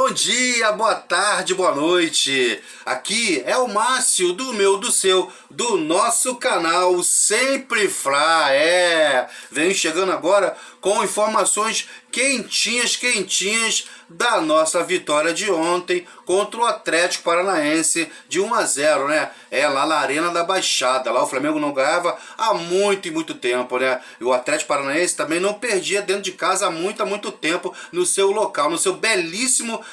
Bom dia, boa tarde, boa noite. Aqui é o Márcio do meu, do seu, do nosso canal Sempre Fla. Venho chegando agora com informações quentinhas da nossa vitória de ontem contra o Atlético Paranaense de 1-0, né? Lá na Arena da Baixada. Lá o Flamengo não ganhava há muito tempo, né? E o Atlético Paranaense também não perdia dentro de casa há muito tempo no seu local, no seu belíssimo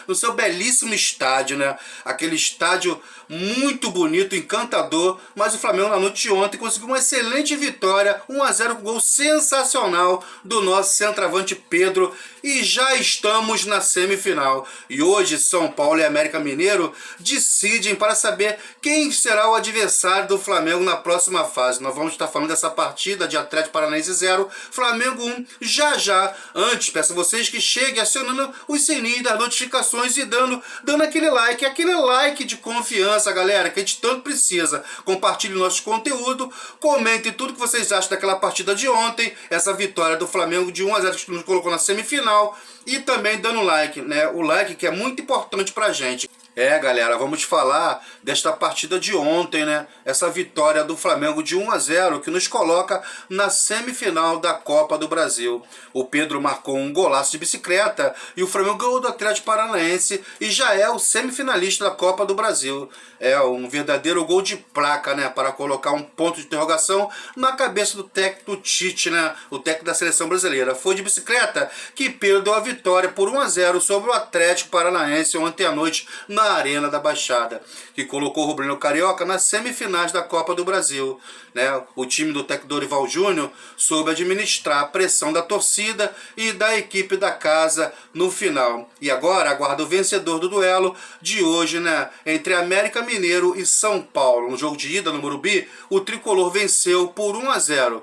estádio, né? Aquele estádio muito bonito, encantador, mas o Flamengo na noite de ontem conseguiu uma excelente vitória, 1-0 com gol sensacional do nosso centroavante Pedro, e já estamos na semifinal. E hoje São Paulo e América Mineiro decidem para saber quem será o adversário do Flamengo na próxima fase. Nós vamos estar falando dessa partida de Atlético Paranaense 0, Flamengo 1, já. Antes, peço a vocês que cheguem acionando os sininhos das notificações e dando aquele like de confiança, galera, que a gente tanto precisa. Compartilhe nosso conteúdo, comentem tudo que vocês acham daquela partida de ontem, essa vitória do Flamengo de 1-0 que nos colocou na semifinal, e também dando like, né? O like que é muito importante pra gente. Galera, vamos falar desta partida de ontem, né? Essa vitória do Flamengo de 1-0 que nos coloca na semifinal da Copa do Brasil. O Pedro marcou um golaço de bicicleta e o Flamengo ganhou do Atlético Paranaense e já é o semifinalista da Copa do Brasil. É um verdadeiro gol de placa, né? Para colocar um ponto de interrogação na cabeça do técnico Tite, né? O técnico da seleção brasileira. Foi de bicicleta que Pedro deu a vitória por 1-0 sobre o Atlético Paranaense ontem à noite na Arena da Baixada, que colocou o rubro-negro carioca nas semifinais da Copa do Brasil, né? O time do técnico Dorival Júnior soube administrar a pressão da torcida e da equipe da casa no final. E agora aguarda o vencedor do duelo de hoje, né? Entre América Mineiro e São Paulo. No jogo de ida no Morumbi, o tricolor venceu por 1-0.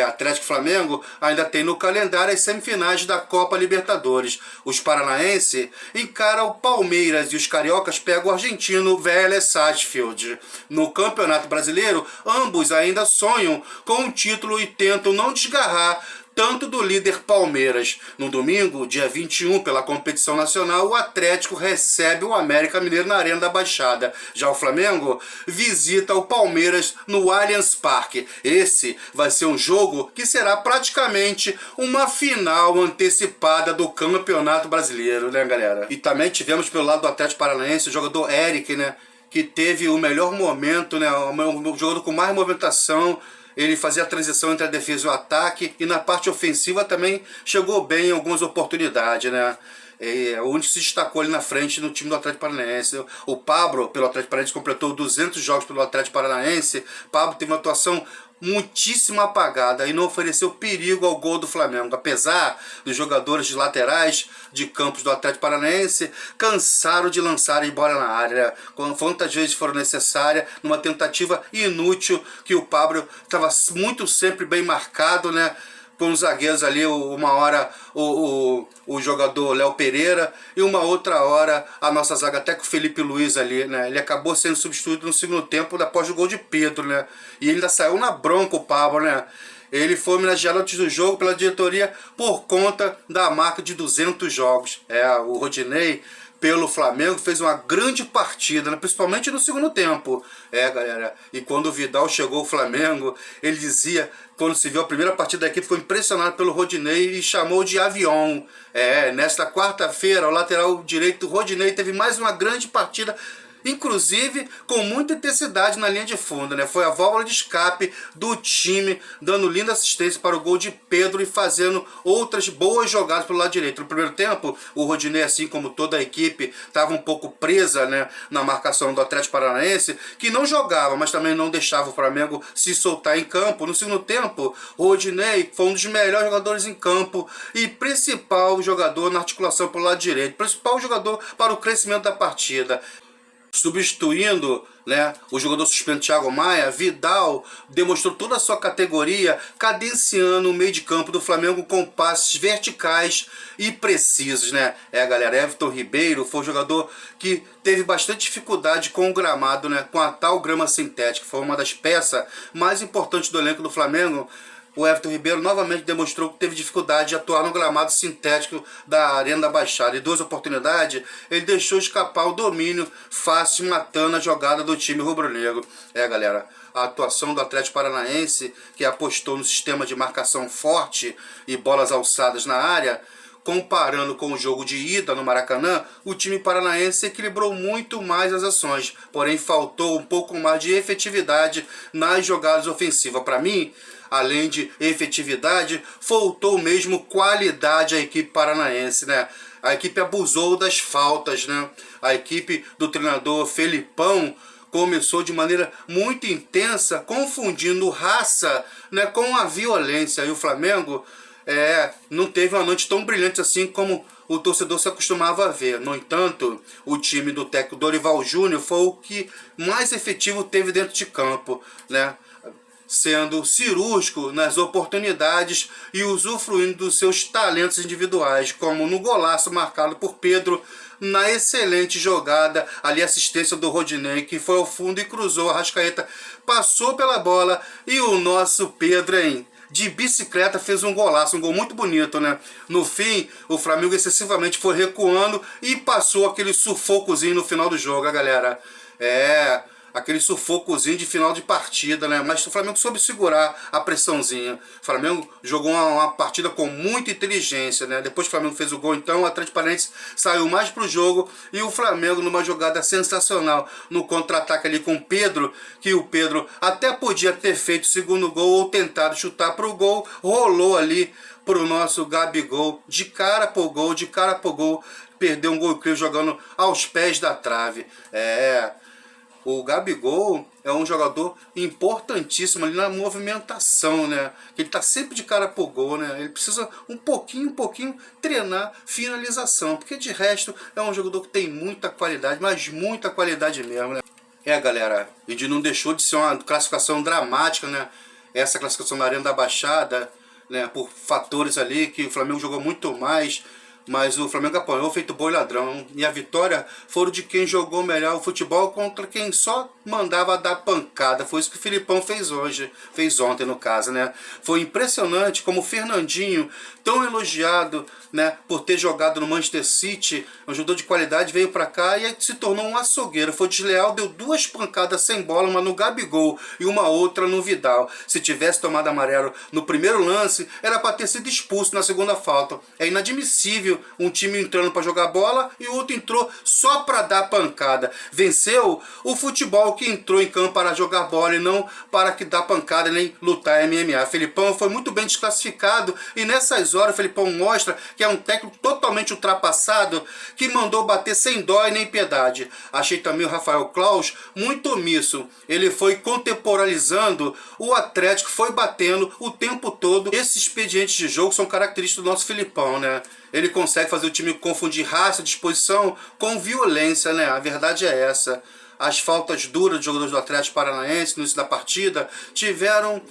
Atlético e Flamengo ainda tem no calendário as semifinais da Copa Libertadores. Os paranaenses encaram o Palmeiras e os cariocas pegam o argentino Vélez Sarsfield. No Campeonato Brasileiro, ambos ainda sonham com um título e tentam não desgarrar tanto do líder Palmeiras. No domingo, dia 21, pela competição nacional, o Atlético recebe o América Mineiro na Arena da Baixada. Já o Flamengo visita o Palmeiras no Allianz Parque. Esse vai ser um jogo que será praticamente uma final antecipada do Campeonato Brasileiro, né, galera? E também tivemos pelo lado do Atlético Paranaense o jogador Eric, né, que teve o melhor momento, né, o jogador com mais movimentação. Ele fazia a transição entre a defesa e o ataque, e na parte ofensiva também chegou bem em algumas oportunidades, né? Onde se destacou ali na frente no time do Atlético Paranaense. O Pablo, pelo Atlético Paranaense, completou 200 jogos pelo Atlético Paranaense. Pablo teve uma atuação muitíssimo apagada e não ofereceu perigo ao gol do Flamengo, apesar dos jogadores de laterais de campos do Atlético Paranaense cansaram de lançar a bola na área, quantas vezes foram necessárias, numa tentativa inútil que o Pablo estava muito sempre bem marcado, né? Com os zagueiros ali, uma hora o jogador Léo Pereira e uma outra hora a nossa zaga, até com o Felipe Luiz ali, né? Ele acabou sendo substituído no segundo tempo após o gol de Pedro, né? E ele ainda saiu na bronca, o Pablo, né? Ele foi homenageado antes do jogo pela diretoria por conta da marca de 200 jogos. O Rodinei, pelo Flamengo, fez uma grande partida, né? Principalmente no segundo tempo. Galera, e quando o Vidal chegou ao Flamengo, ele dizia, quando se viu a primeira partida da equipe, ficou impressionado pelo Rodinei e chamou de avião. Nesta quarta-feira, o lateral direito Rodinei teve mais uma grande partida, inclusive com muita intensidade na linha de fundo, né? Foi a válvula de escape do time, dando linda assistência para o gol de Pedro e fazendo outras boas jogadas pelo lado direito. No primeiro tempo, o Rodinei, assim como toda a equipe, estava um pouco presa, né, na marcação do Atlético Paranaense, que não jogava, mas também não deixava o Flamengo se soltar em campo. No segundo tempo, o Rodinei foi um dos melhores jogadores em campo e principal jogador na articulação pelo lado direito, principal jogador para o crescimento da partida. Substituindo, né, o jogador suspenso Thiago Maia, Vidal demonstrou toda a sua categoria, cadenciando o meio de campo do Flamengo com passes verticais e precisos, né? Galera, Everton Ribeiro foi um jogador que teve bastante dificuldade com o gramado, né, com a tal grama sintética. Foi uma das peças mais importantes do elenco do Flamengo. o Everton Ribeiro novamente demonstrou que teve dificuldade de atuar no gramado sintético da Arena da Baixada. Em 2 oportunidades, ele deixou escapar o domínio fácil, matando a jogada do time rubro-negro. Galera, a atuação do Atlético Paranaense, que apostou no sistema de marcação forte e bolas alçadas na área, comparando com o jogo de ida no Maracanã, o time paranaense equilibrou muito mais as ações, porém faltou um pouco mais de efetividade nas jogadas ofensivas. Para mim, além de efetividade, faltou mesmo qualidade à equipe paranaense, né? A equipe abusou das faltas, né? A equipe do treinador Felipão começou de maneira muito intensa, confundindo raça, né, com a violência. E o Flamengo não teve uma noite tão brilhante assim como o torcedor se acostumava a ver. No entanto, o time do técnico Dorival Júnior foi o que mais efetivo teve dentro de campo, né? Sendo cirúrgico nas oportunidades e usufruindo dos seus talentos individuais, como no golaço marcado por Pedro, na excelente jogada, ali assistência do Rodinei, que foi ao fundo e cruzou, a Arrascaeta passou pela bola e o nosso Pedro, de bicicleta, fez um golaço, um gol muito bonito, né? No fim, o Flamengo excessivamente foi recuando e passou aquele sufocozinho no final do jogo, galera. Aquele sufocozinho de final de partida, né? Mas o Flamengo soube segurar a pressãozinha. O Flamengo jogou uma partida com muita inteligência, né? Depois que o Flamengo fez o gol, então, o Atlético Paranaense saiu mais pro jogo e o Flamengo numa jogada sensacional no contra-ataque ali com o Pedro, que o Pedro até podia ter feito o segundo gol ou tentado chutar pro gol, rolou ali pro nosso Gabigol, de cara pro gol, perdeu um gol incrível jogando aos pés da trave. O Gabigol é um jogador importantíssimo ali na movimentação, né? Ele tá sempre de cara pro gol, né? Ele precisa um pouquinho treinar finalização, porque de resto é um jogador que tem muita qualidade, mas muita qualidade mesmo, né? Galera, e não deixou de ser uma classificação dramática, né? Essa classificação na Arena da Baixada, né? Por fatores ali que o Flamengo jogou muito mais, mas o Flamengo apanhou feito boi ladrão. E a vitória foram de quem jogou melhor o futebol contra quem só mandava dar pancada. Foi isso que o Filipão fez ontem no caso, né? Foi impressionante como o Fernandinho, tão elogiado, né, por ter jogado no Manchester City, um jogador de qualidade, veio para cá e se tornou um açougueiro. Foi desleal, deu 2 pancadas sem bola, uma no Gabigol e uma outra no Vidal. Se tivesse tomado amarelo no primeiro lance, era para ter sido expulso na segunda falta. É inadmissível um time entrando para jogar bola e o outro entrou só para dar pancada. Venceu o futebol que entrou em campo para jogar bola e não para que dar pancada nem lutar MMA. Felipão foi muito bem desclassificado e nessas horas o Felipão mostra que é um técnico totalmente ultrapassado, que mandou bater sem dó e nem piedade. Achei também o Rafael Claus muito omisso. Ele foi contemporaneizando o Atlético, foi batendo o tempo todo. Esses expedientes de jogo são característicos do nosso Felipão, né? Ele consegue fazer o time confundir raça, disposição com violência, né? A verdade é essa. As faltas duras dos jogadores do Atlético Paranaense no início da partida tiveram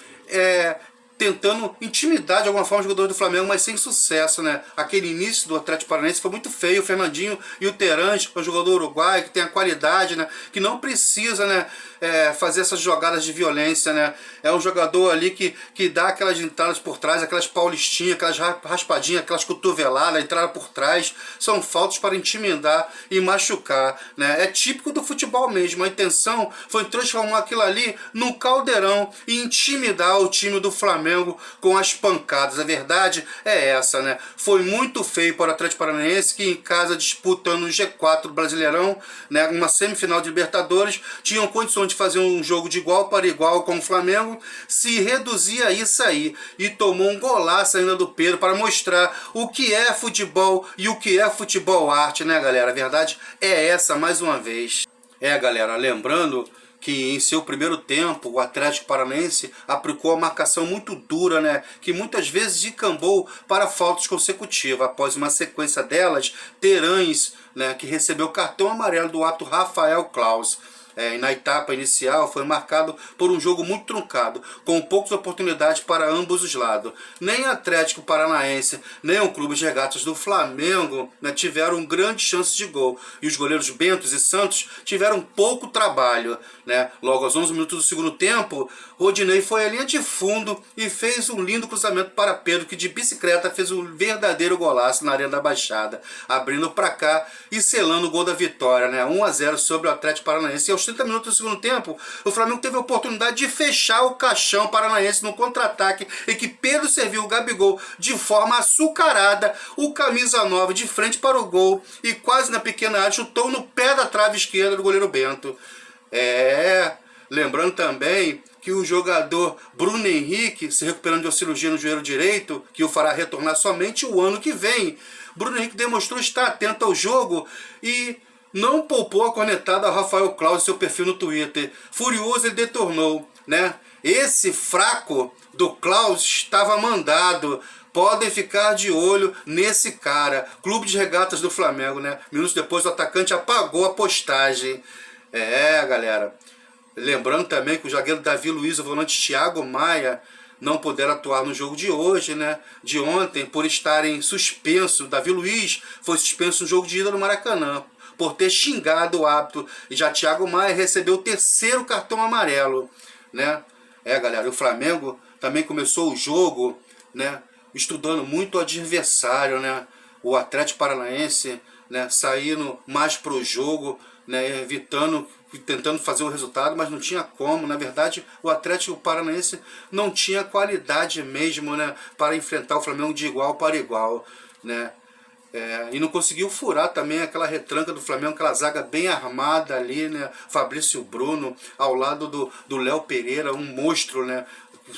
tentando intimidar de alguma forma os jogadores do Flamengo, mas sem sucesso, né? Aquele início do Atlético Paranaense foi muito feio. O Fernandinho e o Terãs, que é um jogador uruguaio, que tem a qualidade, né? Que não precisa, né, fazer essas jogadas de violência, né? É um jogador ali que dá aquelas entradas por trás, aquelas paulistinhas, aquelas raspadinhas, aquelas cotoveladas, entrada por trás. São faltas para intimidar e machucar, né? É típico do futebol mesmo. A intenção foi transformar aquilo ali num caldeirão e intimidar o time do Flamengo com as pancadas. A verdade é essa, né? Foi muito feio para o Atlético Paranaense, que em casa disputando o G4 do Brasileirão, né, uma semifinal de Libertadores, tinham condições de fazer um jogo de igual para igual com o Flamengo, se reduzia a isso aí e tomou um golaço ainda do Pedro para mostrar o que é futebol e o que é futebol arte, né, galera? A verdade é essa mais uma vez. Galera, lembrando que em seu primeiro tempo o Atlético Paranaense aplicou a marcação muito dura, né, que muitas vezes encambou para faltas consecutivas. Após uma sequência delas, Terãs, né, que recebeu cartão amarelo do ato Rafael Claus. e na etapa inicial foi marcado por um jogo muito truncado, com poucas oportunidades para ambos os lados. Nem Atlético Paranaense, nem o Clube de Regatas do Flamengo, né, tiveram grande chance de gol. E os goleiros Bentos e Santos tiveram pouco trabalho, né? Logo aos 11 minutos do segundo tempo, Rodinei foi à linha de fundo e fez um lindo cruzamento para Pedro, que de bicicleta fez um verdadeiro golaço na Arena da Baixada, abrindo para cá e selando o gol da vitória, né? 1-0 sobre o Atlético Paranaense. E aos 30 minutos do segundo tempo, o Flamengo teve a oportunidade de fechar o caixão paranaense no contra-ataque, em que Pedro serviu o Gabigol de forma açucarada, o camisa 9 de frente para o gol e quase na pequena área chutou no pé da trave esquerda do goleiro Bento. Lembrando também que o jogador Bruno Henrique, se recuperando de uma cirurgia no joelho direito, que o fará retornar somente o ano que vem. Bruno Henrique demonstrou estar atento ao jogo e não poupou a cornetada ao Rafael Claus em seu perfil no Twitter. Furioso, ele detornou, né? Esse fraco do Claus estava mandado. Podem ficar de olho nesse cara. Clube de Regatas do Flamengo, né? Minutos depois o atacante apagou a postagem. Galera. Lembrando também que o zagueiro Davi Luiz e o volante Thiago Maia não puderam atuar no jogo de hoje, né? De ontem, por estarem suspensos. Davi Luiz foi suspenso no jogo de ida no Maracanã, por ter xingado o árbitro. E já Thiago Maia recebeu o terceiro cartão amarelo, né? Galera, o Flamengo também começou o jogo, né, estudando muito o adversário, né? O Atlético Paranaense, né, saindo mais pro jogo, né, tentando fazer o resultado, mas não tinha como. Na verdade, o Atlético Paranaense não tinha qualidade mesmo, né, para enfrentar o Flamengo de igual para igual, né? E não conseguiu furar também aquela retranca do Flamengo, aquela zaga bem armada ali, né? Fabrício Bruno ao lado do Léo Pereira, um monstro, né?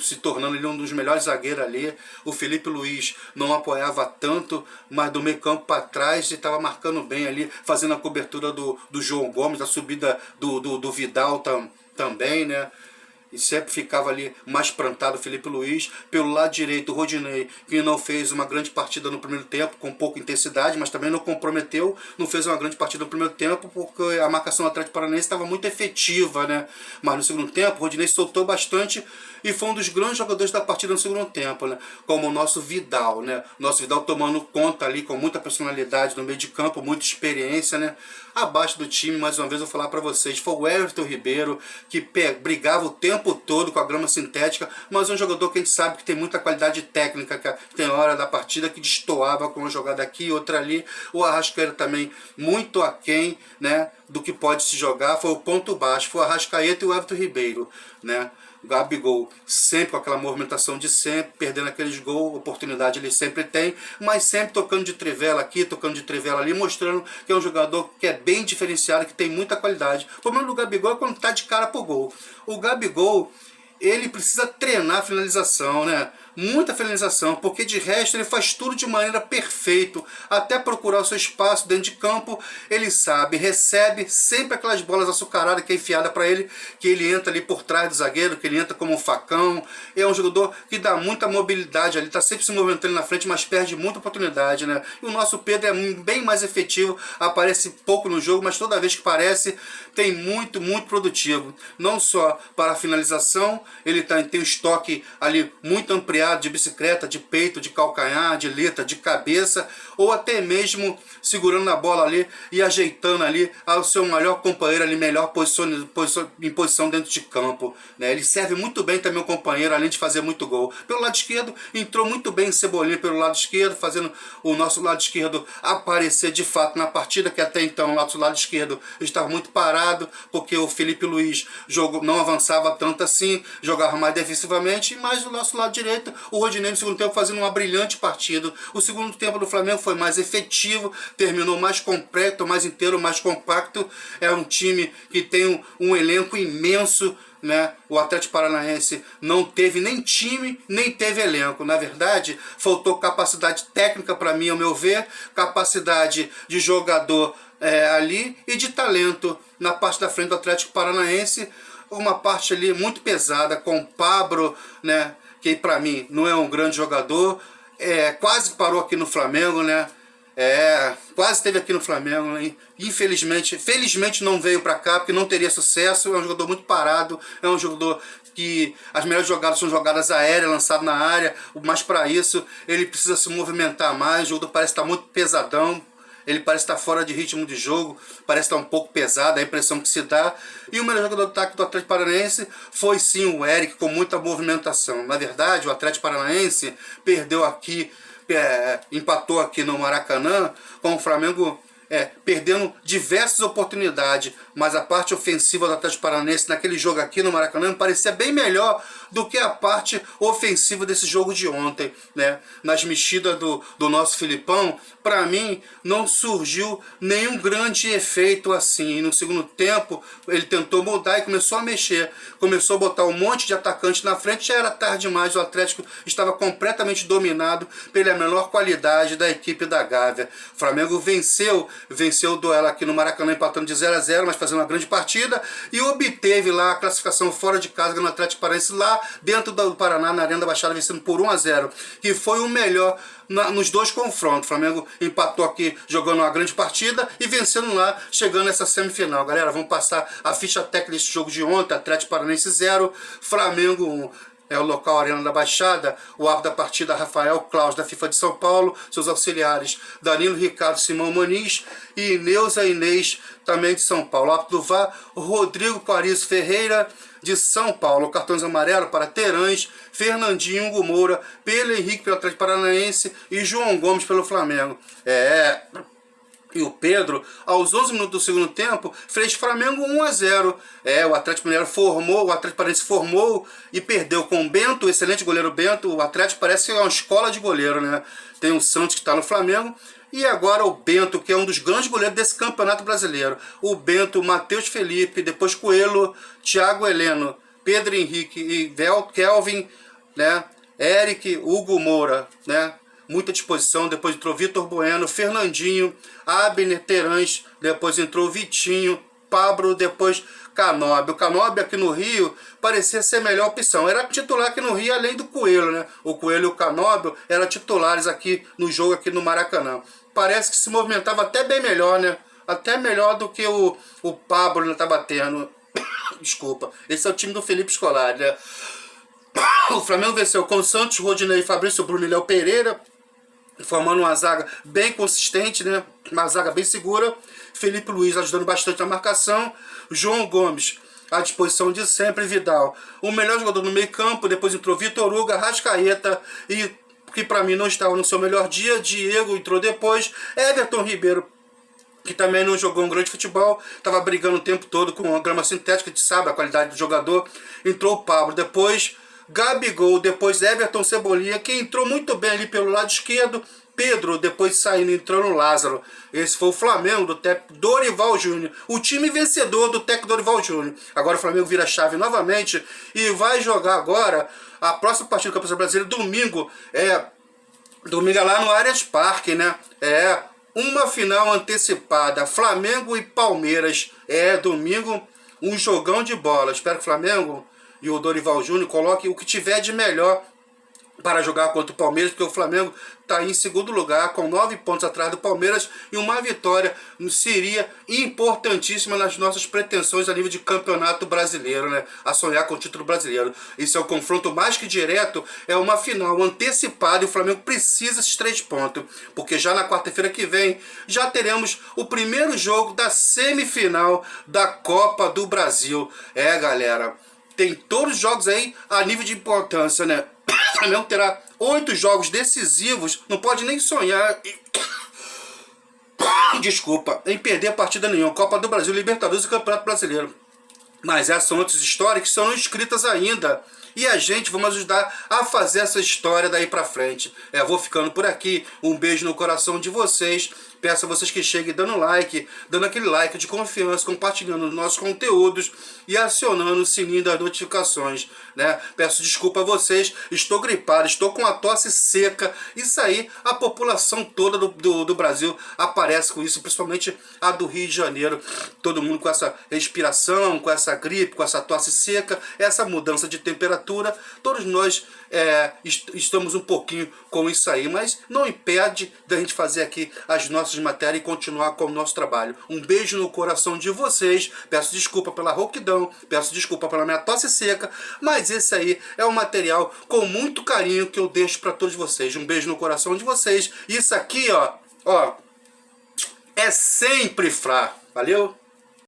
Se tornando ele um dos melhores zagueiros ali. O Felipe Luiz não apoiava tanto, mas do meio campo para trás estava marcando bem ali, fazendo a cobertura do João Gomes, a subida do Vidal também, né? E sempre ficava ali mais plantado o Felipe Luiz. Pelo lado direito, o Rodinei, que não fez uma grande partida no primeiro tempo, com pouca intensidade, mas também não comprometeu, não fez uma grande partida no primeiro tempo, porque a marcação do Atlético Paranaense estava muito efetiva, né? Mas no segundo tempo, o Rodinei soltou bastante e foi um dos grandes jogadores da partida no segundo tempo, né? Como o nosso Vidal, né? Nosso Vidal tomando conta ali com muita personalidade no meio de campo, muita experiência, né? Abaixo do time, mais uma vez eu vou falar para vocês, foi o Everton Ribeiro, que brigava o tempo todo com a grama sintética, mas é um jogador que a gente sabe que tem muita qualidade técnica, que tem hora da partida que destoava com uma jogada aqui e outra ali. O Arrascaeta também muito aquém, né, do que pode se jogar, foi o ponto baixo, foi o Arrascaeta e o Everton Ribeiro, né? Gabigol sempre com aquela movimentação de sempre, perdendo aqueles gols, oportunidade ele sempre tem, mas sempre tocando de trivela aqui, tocando de trivela ali, mostrando que é um jogador que é bem diferenciado, que tem muita qualidade. O problema do Gabigol é quando está de cara pro gol. O Gabigol, ele precisa treinar a finalização, né? Muita finalização, porque de resto ele faz tudo de maneira perfeita, até procurar o seu espaço dentro de campo, ele sabe, recebe sempre aquelas bolas açucaradas que é enfiada para ele, que ele entra ali por trás do zagueiro, que ele entra como um facão. É um jogador que dá muita mobilidade ali, está sempre se movimentando na frente, mas perde muita oportunidade, né? E o nosso Pedro é bem mais efetivo, aparece pouco no jogo, mas toda vez que aparece tem muito produtivo, não só para a finalização, ele tem um estoque ali muito ampliado de bicicleta, de peito, de calcanhar, de letra, de cabeça, ou até mesmo segurando na bola ali e ajeitando ali ao seu melhor companheiro ali, melhor em posição dentro de campo, né? Ele serve muito bem também o companheiro, além de fazer muito gol. Pelo lado esquerdo, entrou muito bem Cebolinha pelo lado esquerdo, fazendo o nosso lado esquerdo aparecer de fato na partida, que até então o nosso lado esquerdo estava muito parado, porque o Felipe Luiz não avançava tanto assim, jogava mais defensivamente, mas o nosso lado direito, o Rodinei no segundo tempo fazendo uma brilhante partida. O segundo tempo do Flamengo foi mais efetivo, terminou mais completo, mais inteiro, mais compacto. É um time que tem um elenco imenso, né? O Atlético Paranaense não teve nem time, nem teve elenco. Na verdade, faltou capacidade técnica para mim, ao meu ver, capacidade de jogador ali e de talento na parte da frente do Atlético Paranaense. Uma parte ali muito pesada com o Pablo, né, que para mim não é um grande jogador, quase parou aqui no Flamengo, né? Quase esteve aqui no Flamengo, hein? Felizmente não veio para cá, porque não teria sucesso. É um jogador muito parado, é um jogador que as melhores jogadas são jogadas aéreas, lançado na área, mas para isso ele precisa se movimentar mais. O jogador parece estar muito pesadão, ele parece estar fora de ritmo de jogo, parece estar um pouco pesado, a impressão que se dá. E o melhor jogador do ataque do Atlético Paranaense foi sim o Eric, com muita movimentação. Na verdade, o Atlético Paranaense perdeu aqui, empatou aqui no Maracanã, com o Flamengo perdendo diversas oportunidades, mas a parte ofensiva do Atlético Paranaense naquele jogo aqui no Maracanã parecia bem melhor do que a parte ofensiva desse jogo de ontem, né? Nas mexidas do nosso Filipão, para mim não surgiu nenhum grande efeito assim. No segundo tempo ele tentou mudar e começou a mexer, começou a botar um monte de atacante na frente, já era tarde demais, o Atlético estava completamente dominado pela menor qualidade da equipe da Gávea. O Flamengo venceu o duelo aqui no Maracanã, empatando de 0-0, mas fazendo uma grande partida, e obteve lá a classificação fora de casa no Atlético Paranaense, lá dentro do Paraná, na Arena da Baixada, vencendo por 1-0, que foi o melhor nos dois confrontos. O Flamengo empatou aqui jogando uma grande partida e vencendo lá, chegando nessa semifinal. Galera, vamos passar a ficha técnica desse jogo de ontem. Atlético Paranaense 0, Flamengo 1. É o local Arena da Baixada, o árbitro da partida Rafael Claus, da FIFA de São Paulo, seus auxiliares Danilo Ricardo Simão Maniz e Neuza Inês, também de São Paulo. O árbitro do VAR, Rodrigo Clarice Ferreira, de São Paulo. Cartões amarelos para Terãs, Fernandinho Hugo Moura, Pedro Henrique pelo Atlético Paranaense e João Gomes pelo Flamengo. E o Pedro, aos 11 minutos do segundo tempo, fez Flamengo 1-0. O Atlético Paranaense formou e perdeu com o Bento, o excelente goleiro Bento. O Atlético parece que é uma escola de goleiro, né? Tem o Santos que está no Flamengo. E agora o Bento, que é um dos grandes goleiros desse campeonato brasileiro. O Bento, Matheus Felipe, depois Coelho, Thiago Heleno, Pedro Henrique e Kelvin, né? Eric, Hugo Moura, né? Muita disposição. Depois entrou Vitor Bueno, Fernandinho, Abner, Terãs, depois entrou Vitinho, Pablo, depois Canóbio. O Canóbio aqui no Rio parecia ser a melhor opção. Era titular aqui no Rio, além do Coelho, né? O Coelho e o Canóbio eram titulares aqui no jogo aqui no Maracanã. Parece que se movimentava até bem melhor, né? Até melhor do que o Pablo não estava tendo. Desculpa. Esse é o time do Felipe Scolari, né? O Flamengo venceu com Santos, Rodinei, Fabrício Bruno e Léo Pereira, formando uma zaga bem consistente, né? Uma zaga bem segura. Felipe Luiz ajudando bastante na marcação. João Gomes à disposição de sempre. Vidal, o melhor jogador no meio campo. Depois entrou Vitor Hugo, Arrascaeta, e que para mim não estava no seu melhor dia. Diego entrou depois. Everton Ribeiro, que também não jogou um grande futebol, estava brigando o tempo todo com a grama sintética, a gente sabe a qualidade do jogador. Entrou o Pablo, depois Gabigol, depois Everton Cebolinha, que entrou muito bem ali pelo lado esquerdo. Pedro, depois saindo, entrando Lázaro. Esse foi o Flamengo do técnico Dorival Júnior. O time vencedor do técnico Dorival Júnior. Agora o Flamengo vira a chave novamente e vai jogar agora a próxima partida do Campeonato Brasileiro, domingo. Domingo é lá no Allianz Parque, né? Uma final antecipada. Flamengo e Palmeiras. Domingo, um jogão de bola. Espero que o Flamengo e o Dorival Júnior coloque o que tiver de melhor para jogar contra o Palmeiras, porque o Flamengo está em segundo lugar, com 9 pontos atrás do Palmeiras, e uma vitória seria importantíssima nas nossas pretensões a nível de campeonato brasileiro, né? A sonhar com o título brasileiro. Isso é um confronto mais que direto, é uma final antecipada, e o Flamengo precisa desses 3 pontos, porque já na quarta-feira que vem, já teremos o primeiro jogo da semifinal da Copa do Brasil. Galera, tem todos os jogos aí a nível de importância, né? O Flamengo terá 8 jogos decisivos, não pode nem sonhar desculpa, em perder partida nenhuma. Copa do Brasil, Libertadores e Campeonato Brasileiro. Mas essas são outras histórias que são não escritas ainda. E a gente vamos ajudar a fazer essa história daí pra frente. Vou ficando por aqui. Um beijo no coração de vocês. Peço a vocês que cheguem dando like, dando aquele like de confiança, compartilhando os nossos conteúdos e acionando o sininho das notificações, né? Peço desculpa a vocês, estou gripado, estou com a tosse seca. Isso aí, a população toda do Brasil aparece com isso, principalmente a do Rio de Janeiro. Todo mundo com essa respiração, com essa gripe, com essa tosse seca, essa mudança de temperatura. Todos nós estamos um pouquinho com isso aí, mas não impede da gente fazer aqui as nossas matérias e continuar com o nosso trabalho. Um beijo no coração de vocês. Peço desculpa pela rouquidão, peço desculpa pela minha tosse seca, mas esse aí é um material com muito carinho que eu deixo para todos vocês. Um beijo no coração de vocês. Isso aqui, ó, é sempre Frá. Valeu?